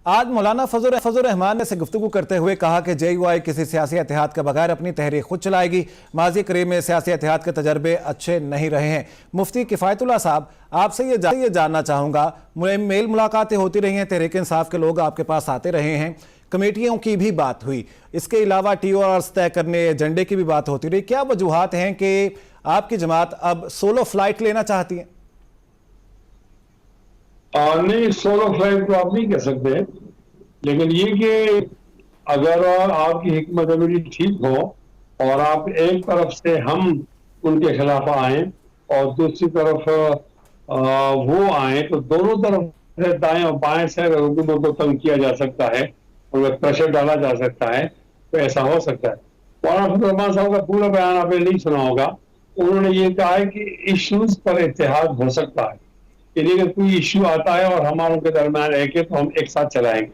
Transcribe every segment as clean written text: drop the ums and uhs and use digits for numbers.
आज मौलाना फजल रहमान ने से गुफ्तगू करते हुए कहा कि JUI किसी सियासी इत्तेहाद के बगैर अपनी तहरीक खुद चलाएगी। माजी करीब में सियासी इत्तेहाद के तजर्बे अच्छे नहीं रहे हैं। मुफ्ती किफ़ायतुल्लाह साहब, आपसे ये जानना चाहूँगा, मेल मुलाकातें होती रही हैं, तहरीक इंसाफ के लोग आपके पास आते रहे हैं, कमेटियों की भी बात हुई, इसके अलावा TORs तय करने एजेंडे की भी बात होती रही। क्या वजूहात हैं कि आपकी जमात अब सोलो फ्लाइट लेना चाहती है? नहीं, सोलो फ्लाइट तो आप नहीं कह सकते, लेकिन ये कि अगर आपकी हिकमत अमली ठीक हो और आप एक तरफ से हम उनके खिलाफ आए और दूसरी तरफ वो आए, तो दोनों तरफ से दाएं और बाएं से हुकूमत को तंग किया जा सकता है और प्रेशर डाला जा सकता है, तो ऐसा हो सकता है। मौलाना फजल रहमान साहब का पूरा बयान आपने नहीं सुना होगा। उन्होंने ये कहा है कि इश्यूज पर इत्तेहाद हो सकता है, अगर कोई इश्यू आता है और हमारों के दरम्यान एक है तो हम एक साथ चलाएंगे।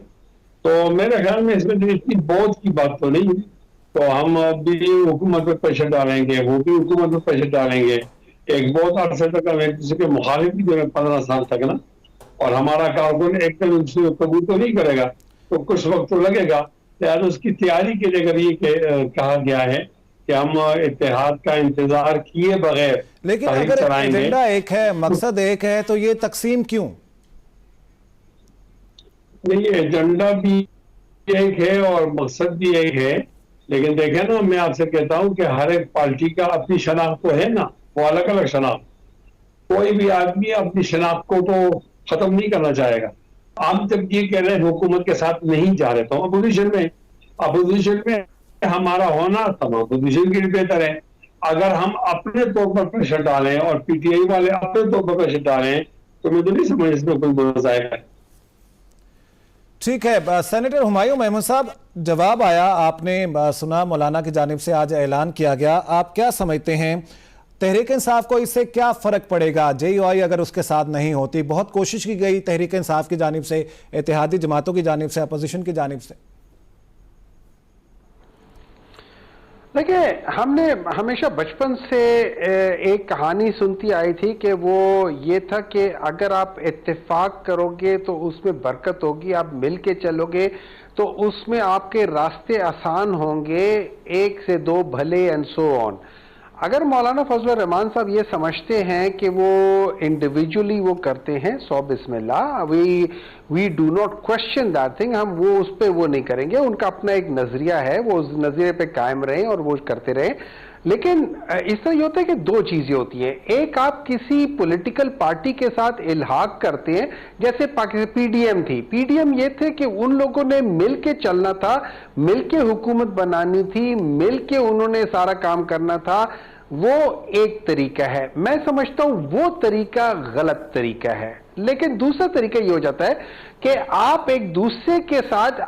तो मेरे ख्याल में इसमें तो इतनी बोझ की बात तो नहीं है, तो हम भी हुकूमत पर प्रेशर डालेंगे, वो भी हुकूमत पर प्रेशर डालेंगे। एक बहुत अरसे तक हम एक दूसरे के मुखालिफ भी जो है 15 साल तक ना, और हमारा कारकुन एकदम उसको कबूल तो नहीं करेगा, तो कुछ वक्त तो लगेगा। यार उसकी तैयारी के लिए अगर ये कहा गया है कि हम इत्तेहाद का इंतजार किए बगैर, लेकिन अगर एजेंडा एक है, मकसद एक है, तो ये तकसीम क्यों? नहीं, एजेंडा भी एक है और मकसद भी एक है, लेकिन देखें ना, मैं आपसे कहता हूं कि हर एक पार्टी का अपनी शनाख्त तो है ना, वो अलग अलग शनाख्त। कोई भी आदमी अपनी शनाख्त को तो खत्म नहीं करना चाहेगा। आप जब ये कह रहे हैं हुकूमत के साथ नहीं जा रहे, तो अपोजिशन में हमारा होना तमाम अपोजिशन के लिए बेहतर है। अगर हम अपने तौर पर प्रेशर डालें और PTI वाले अपने तौर पर प्रेशर डालें, तो मैं तो नहीं समझ इसमें कोई मजा आएगा। ठीक है। सेनेटर हुमायूं महमूद साहब, जवाब आया, आपने सुना, मौलाना की जानिब से आज ऐलान किया गया। आप क्या समझते हैं, तहरीक इंसाफ को इससे क्या फर्क पड़ेगा? JUI अगर उसके साथ नहीं होती, बहुत कोशिश की गई तहरीक इंसाफ की जानिब से, इत्तेहादी जमातों की जानिब से, अपोजिशन की जानिब से। देखिए, हमने हमेशा बचपन से एक कहानी सुनती आई थी कि वो ये था कि अगर आप इत्तेफाक करोगे तो उसमें बरकत होगी, आप मिल के चलोगे तो उसमें आपके रास्ते आसान होंगे, एक से दो भले एंड सो ऑन। अगर मौलाना फजल रहमान साहब ये समझते हैं कि वो इंडिविजुअली वो करते हैं, सौ बिस्मिल्लाह, we do not question that thing, हम वो उस पर वो नहीं करेंगे, उनका अपना एक नजरिया है, वो उस नजरिए पे कायम रहें और वो करते रहें। लेकिन इस तरह ये होता है कि दो चीजें होती हैं, एक आप किसी पॉलिटिकल पार्टी के साथ इल्हाक करते हैं, जैसे PDM थी। PDM ये थे कि उन लोगों ने मिल के चलना था, मिल के हुकूमत बनानी थी, मिल के उन्होंने सारा काम करना था, वो एक तरीका है। मैं समझता हूं वो तरीका गलत तरीका है। लेकिन दूसरा तरीका ये हो जाता है कि आप एक दूसरे के साथ,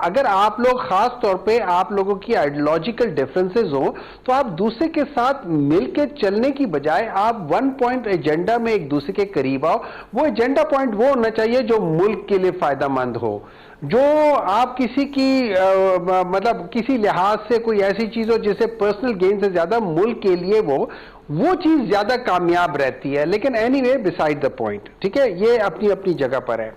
अगर आप लोग, खास तौर पे आप लोगों की आइडियोलॉजिकल डिफरेंसेस हो, तो आप दूसरे के साथ मिलकर चलने की बजाय आप वन पॉइंट एजेंडा में एक दूसरे के करीब आओ। वो एजेंडा पॉइंट वो होना चाहिए जो मुल्क के लिए फायदेमंद हो, जो आप किसी की मतलब किसी लिहाज से कोई ऐसी चीज हो जिसे पर्सनल गेन से ज्यादा मुल्क के लिए वो चीज ज्यादा कामयाब रहती है। लेकिन एनीवे, बिसाइड द पॉइंट, ठीक है, ये अपनी अपनी जगह पर है।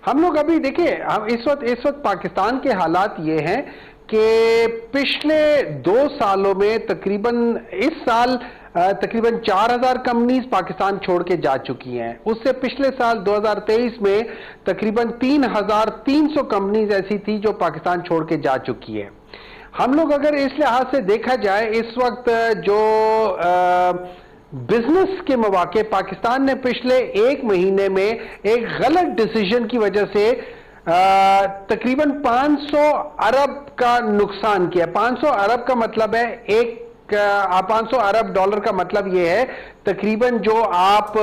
हम लोग अभी देखिए, हम इस वक्त पाकिस्तान के हालात ये हैं कि पिछले 2 सालों में तकरीबन, इस साल तकरीबन 4000 कंपनीज पाकिस्तान छोड़ के जा चुकी हैं। उससे पिछले साल 2023 में तकरीबन 3300 कंपनीज ऐसी थी जो पाकिस्तान छोड़ के जा चुकी है। हम लोग अगर इस लिहाज से देखा जाए, इस वक्त जो बिजनेस के मौके, पाकिस्तान ने पिछले 1 महीने में एक गलत डिसीजन की वजह से तकरीबन 500 अरब का नुकसान किया। 500 अरब का मतलब है 500 अरब डॉलर का मतलब यह है तकरीबन जो आप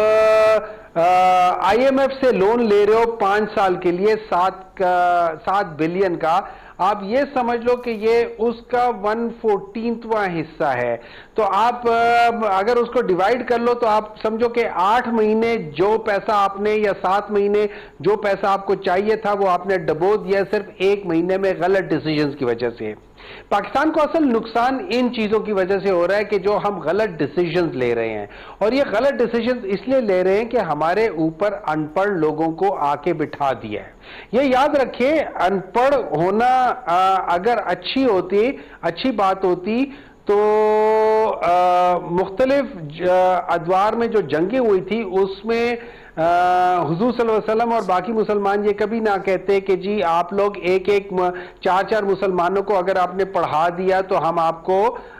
IMF से लोन ले रहे हो 5 साल के लिए 7 बिलियन का, आप ये समझ लो कि ये उसका 1/14वां हिस्सा है। तो आप अगर उसको डिवाइड कर लो तो आप समझो कि 8 महीने जो पैसा आपने, या 7 महीने जो पैसा आपको चाहिए था, वो आपने डबो दिया सिर्फ 1 महीने में गलत डिसीजंस की वजह से। पाकिस्तान को असल नुकसान इन चीजों की वजह से हो रहा है कि जो हम गलत डिसीजंस ले रहे हैं, और ये गलत डिसीजंस इसलिए ले रहे हैं कि हमारे ऊपर अनपढ़ लोगों को आके बिठा दिया है। ये याद रखिए, अनपढ़ होना अगर अच्छी बात होती तो मुख्तलिफ अदवार में जो जंगें हुई थी उसमें हुजूर सल्लल्लाहु अलैहि वसल्लम और बाकी मुसलमान ये कभी ना कहते कि जी आप लोग एक एक चार मुसलमानों को अगर आपने पढ़ा दिया तो हम आपको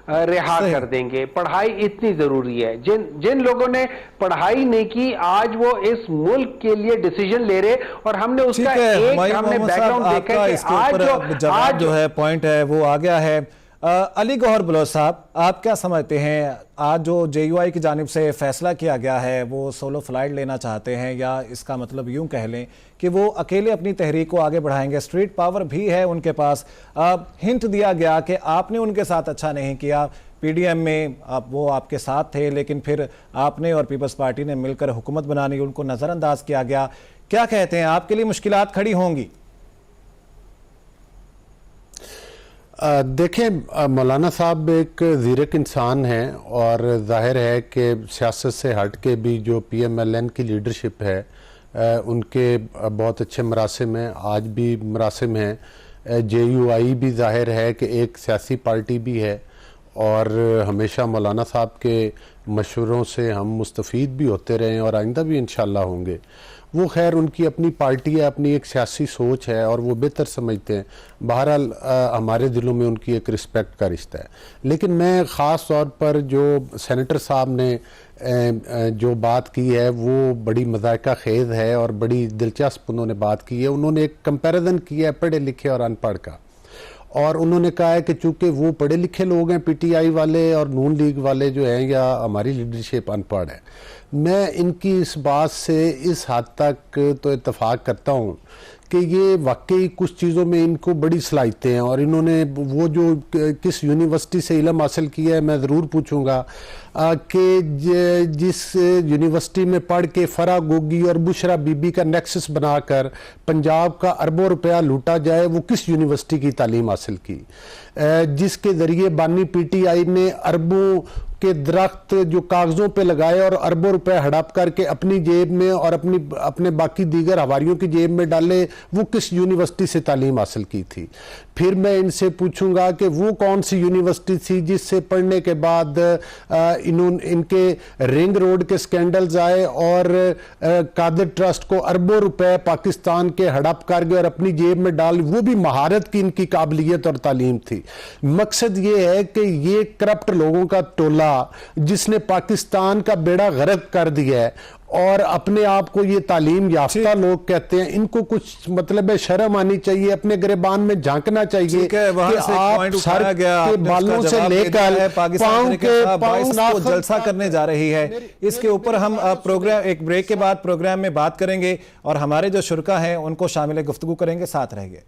रिहा कर देंगे। पढ़ाई इतनी जरूरी है। जिन लोगों ने पढ़ाई नहीं की आज वो इस मुल्क के लिए डिसीजन ले रहे, और हमने उसका हमने बैकग्राउंड देखा कि आज जो है पॉइंट है वो आ गया है। अली गौहर बलोच साहब, आप क्या समझते हैं, आज जो JUI की जानिब से फैसला किया गया है वो सोलो फ्लाइट लेना चाहते हैं, या इसका मतलब यूं कह लें कि वो अकेले अपनी तहरीक को आगे बढ़ाएंगे? स्ट्रीट पावर भी है उनके पास। हिंट दिया गया कि आपने उनके साथ अच्छा नहीं किया, PDM में वो आपके साथ थे, लेकिन फिर आपने और पीपल्स पार्टी ने मिलकर हुकूमत बनानी, उनको नज़रअंदाज किया गया। क्या कहते हैं, आपके लिए मुश्किलात खड़ी होंगी? देखें, मौलाना साहब एक ज़ीरक इंसान हैं और जाहिर है कि सियासत से हट के भी जो PMLN की लीडरशिप है उनके बहुत अच्छे मरासिम हैं, आज भी मरासिम हैं। JUI भी जाहिर है कि एक सियासी पार्टी भी है और हमेशा मौलाना साहब के मशवरों से हम मुस्तफ़ीद भी होते रहे और आइंदा भी इंशाअल्लाह होंगे। वो खैर उनकी अपनी पार्टी है, अपनी एक सियासी सोच है और वो बेहतर समझते हैं। बहरहाल हमारे दिलों में उनकी एक रिस्पेक्ट का रिश्ता है। लेकिन मैं ख़ास तौर पर जो सेनेटर साहब ने जो बात की है वो बड़ी मज़ाक़ा खेज़ है और बड़ी दिलचस्प उन्होंने बात की है। उन्होंने एक कंपैरिजन किया है पढ़े लिखे और अनपढ़ का, और उन्होंने कहा है कि चूंकि वो पढ़े लिखे लोग हैं PTI वाले और नून लीग वाले जो हैं या हमारी लीडरशिप अनपढ़ है। मैं इनकी इस बात से इस हद तक तो इत्तफाक करता हूँ कि ये वाकई कुछ चीज़ों में इनको बड़ी सलाहियतें हैं, और इन्होंने वो जो किस यूनिवर्सिटी से इल्म हासिल किया है मैं ज़रूर पूछूंगा कि जिस यूनिवर्सिटी में पढ़ के फरा गोगी और बुशरा बीबी का नेक्सस बनाकर पंजाब का अरबों रुपया लूटा जाए, वो किस यूनिवर्सिटी की तालीम हासिल की, जिसके ज़रिए बानी PTI ने अरबों के दरख्त जो कागज़ों पे लगाए और अरबों रुपए हड़प करके अपनी जेब में और अपने बाकी दीगर हवारियों की जेब में डाले, वो किस यूनिवर्सिटी से तालीम हासिल की थी। फिर मैं इनसे पूछूंगा कि वो कौन सी यूनिवर्सिटी थी जिससे पढ़ने के बाद इनके रिंग रोड के स्कैंडल्स आए और कादिर ट्रस्ट को अरबों रुपए पाकिस्तान के हड़प कर गए और अपनी जेब में डाल, वो भी महारत की इनकी काबिलियत और तालीम थी। मकसद ये है कि ये करप्ट लोगों का टोला जिसने पाकिस्तान का बेड़ा गर्क कर दिया है और अपने आप को ये तालीम याफ्ता लोग कहते हैं, इनको कुछ मतलब है शर्म आनी चाहिए, अपने गिरबान में झांकना चाहिए कि आप सर के बालों से लेकर पांव के जलसा करने जा रही है। इसके ऊपर हम प्रोग्राम एक ब्रेक के बाद प्रोग्राम में बात करेंगे और हमारे जो शुरका हैं उनको शामिल गुफ्तगू करेंगे। साथ रहेंगे।